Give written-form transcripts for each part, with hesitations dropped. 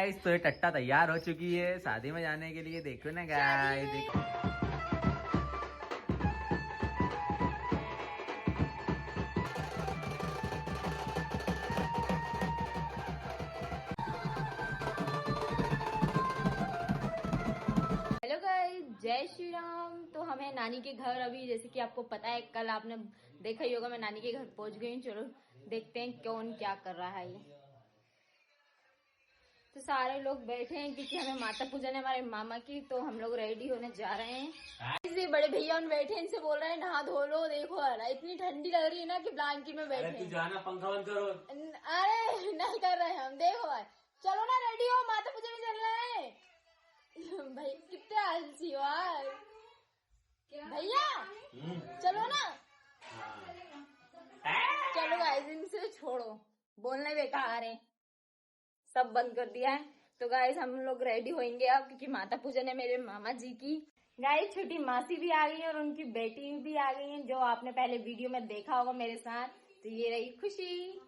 Guys तो ये टट्टा तैयार हो चुकी है शादी में जाने के लिए। देखो ना गाइस, देखो। हेलो गाइस, जय श्री राम। तो हमें नानी के घर, अभी जैसे कि आपको पता है, कल आपने देखा ही होगा, मैं नानी के घर पहुंच गई हूँ। चलो देखते हैं कौन क्या कर रहा है ये। तो सारे लोग बैठे हैं क्योंकि हमें माता पूजन है हमारे मामा की, तो हम लोग रेडी होने जा रहे हैं। इसलिए बड़े भैया उन बैठे हैं, इनसे बोल रहे हैं नहा धो लो। देखो अरे इतनी ठंडी लग रही है ना कि ब्लैंकेट में बैठे हैं। जाना, पंखा बंद करो। अरे नहीं कर रहे हम, देखो भाई। चलो ना रेडी हो, माता पूजन में चल रहे हैं। भाई कितने आलसी हो यार भैया, चलो ना। चलो गाइस, इनसे छोड़ो, बोलने बेकार है, सब बंद कर दिया है। तो गाइस हम लोग रेडी होंगे अब, क्योंकि माता पूजन है मेरे मामा जी की। गाइस छोटी मासी भी आ गई है और उनकी बेटी भी आ गई है, जो आपने पहले वीडियो में देखा होगा मेरे साथ। तो ये रही खुशी।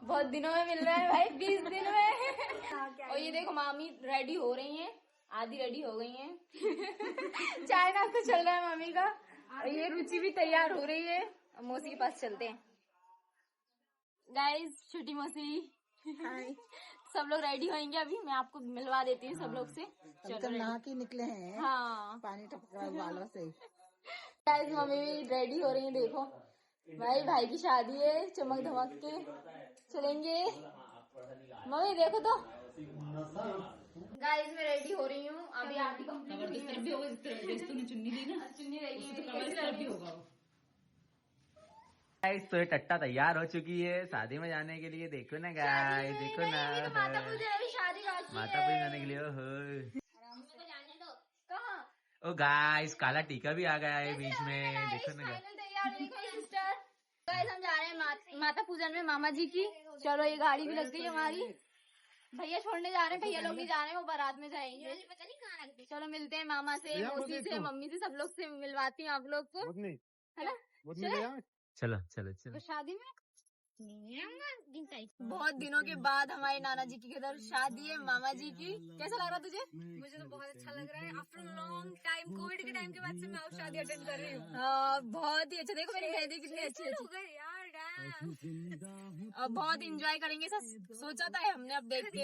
बहुत दिनों में मिल रहा है भाई, 20 दिन में। और ये देखो मामी रेडी हो रही हैं, आधी रेडी हो गई हैं। चाय नाश्ता चल रहा है मामी का। और ये रुचि भी तैयार हो रही है। अब मौसी के पास चलते हैं। गाइस छोटी मौसी, सब लोग रेडी होंगे, अभी मैं आपको मिलवा देती हूँ सब लोग से। चलो नहा के निकले हैं। हाँ पानी टपका वालों से। गाइस मम्मी भी रेडी हो रही है, देखो भाई की शादी है, चमक धमक के चलेंगे। मम्मी देखो तो। गाइस मैं रेडी हो रही हूँ अभी। आधी चुन्नी रहेगी होगा। गाइस तो ये टट्टा तैयार हो चुकी है शादी में जाने के लिए। देखो ना गाइस, देखो ना। माता पूजा अभी शादी बाकी माता पूजन जाने के लिए। ओहो, जाने दो। कहाँ? ओ गाइस काला टीका भी आ गया है बीच में। देखो ना गाइस। सिस्टर गाइस हम जा रहे हैं माता पूजन में मामा जी की। चलो ये गाड़ी भी लग गई हमारी। भैया छोड़ने जा रहे हैं, भैया लोग नहीं जा रहे हैं, वो बारात में जाएंगे। पता नहीं कहाँ रख दी। चलो मिलते हैं मामा से, मौसी से, मम्मी से, सब लोग से मिलवाती हूँ आप लोग को, है ना। चलो चलो चलो। तो शादी में बहुत दिनों के बाद हमारे नाना जी की इधर शादी है, मामा जी की। कैसा लग रहा तुझे? मुझे तो बहुत अच्छा लग रहा है। आफ्टर लॉन्ग टाइम, कोविड के टाइम के बाद से मैं अब शादी अटेंड कर रही हूँ। हाँ बहुत ही अच्छा। देखो मेरी मेहंदी कितनी अच्छी हो अच्छी। गई यार डैम। अब बहुत इंजॉय करेंगे, सब सोचा था हमने, अब देख के।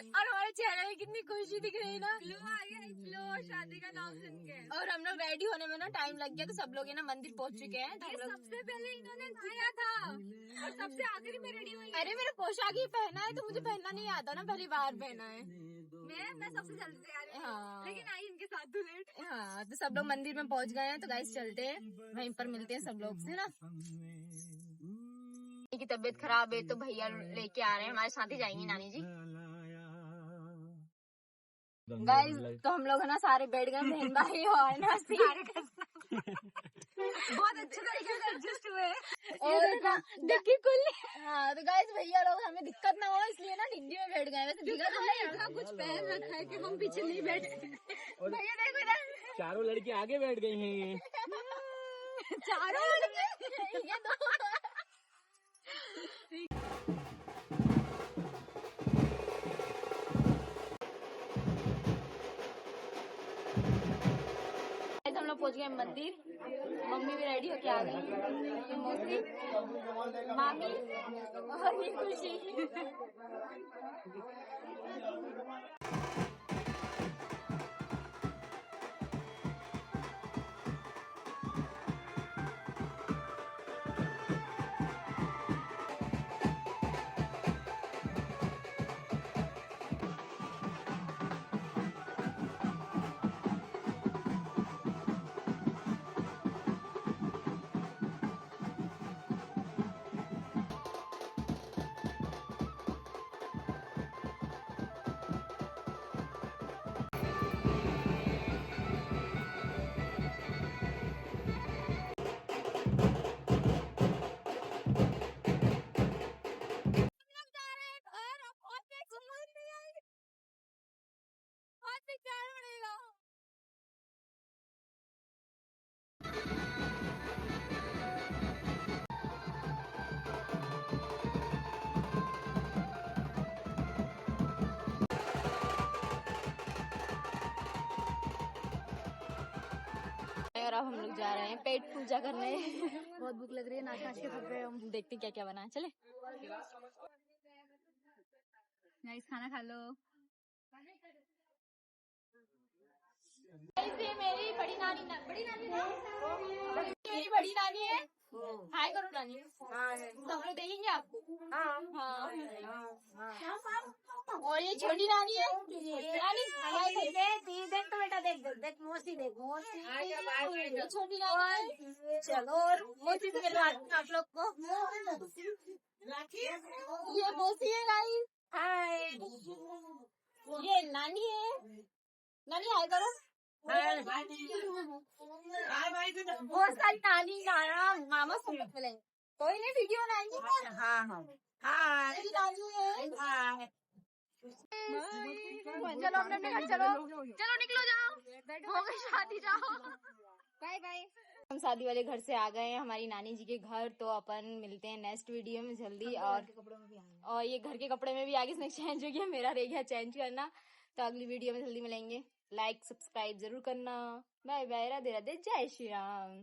और हमारे चेहरे में कितनी खुशी दिख रही है ना। फ्लो आ गया, फ्लो शादी का नाम सुन के। और हम लोग रेडी होने में ना टाइम लग गया, तो सब लोग है ना मंदिर पहुंच चुके हैं। तो हम लोग सबसे पहले इन्होंने नहाया था और सबसे आखिरी में रेडी हुई। अरे मेरा पोशाक ही पहना है, तो मुझे पहनना नहीं आता ना, पहली बार पहना है। मैं सबसे जल्दी तैयार हुई। हाँ। लेकिन आई इनके साथ टू लेट। हाँ तो सब लोग मंदिर में पहुंच गए हैं, तो गाइस चलते हैं, वहीं पर मिलते हैं सब लोग से ना। की तबीयत खराब है तो भैया लेके आ रहे हैं, हमारे साथ ही जाएंगी नानी जी। गाइस तो हम लोग है ना सारे बैठ गए, बहन भाई और ना बहुत अच्छे तरीके से एडजस्ट हुए। और देखिए कुल। हाँ तो गाइस भैया लोग, हमें दिक्कत ना हो इसलिए ना डिग्गी में बैठ गए। वैसे दिक्कत इतना कुछ पहन रखा है कि हम पीछे नहीं बैठे। भैया देखो इधर, चारों लड़की आगे बैठ गई हैं। चारों लड़के ये दो। हम लोग पहुंच गए मंदिर। मम्मी भी रेडी होके आ गई, मौसी, मामी और ये खुशी। हैं पेट पूजा करने। बहुत भूख लग रही है, नाच नाच के थक गए हम। देखते क्या क्या बना है, चले। गाइस खाना खा लो। ये मेरी बड़ी नानी मेरी बड़ी नानी है। हाय करो नानी। सब लोग देखेंगे आपको। हाँ। और ये छोटी नानी है। नानी देख तो बेटा, देख मौसी, छोटी नानी है। चलो मौसी से मिलवाती हूँ आप लोग को। ये मौसी है गाइस। हाय। ये नानी है। नानी हाय करो। बहुत सारी नानी नाना मामा सब मिलेंगे। कोई नहीं वीडियो बनाएंगे। हाँ मेरी नानी है। चलो अपने अपने घर चलो, चलो निकलो, जाओ, हो गई शादी, जाओ, बाय बाय। हम शादी वाले घर से आ गए हैं हमारी नानी जी के घर, तो अपन मिलते हैं नेक्स्ट वीडियो में जल्दी। और ये घर के कपड़े में भी आगे इसमें चेंज हो गया, मेरा रह गया चेंज करना। तो अगली वीडियो में जल्दी मिलेंगे। लाइक सब्सक्राइब जरूर करना। बाय बाय, राधे राधे, जय श्री राम।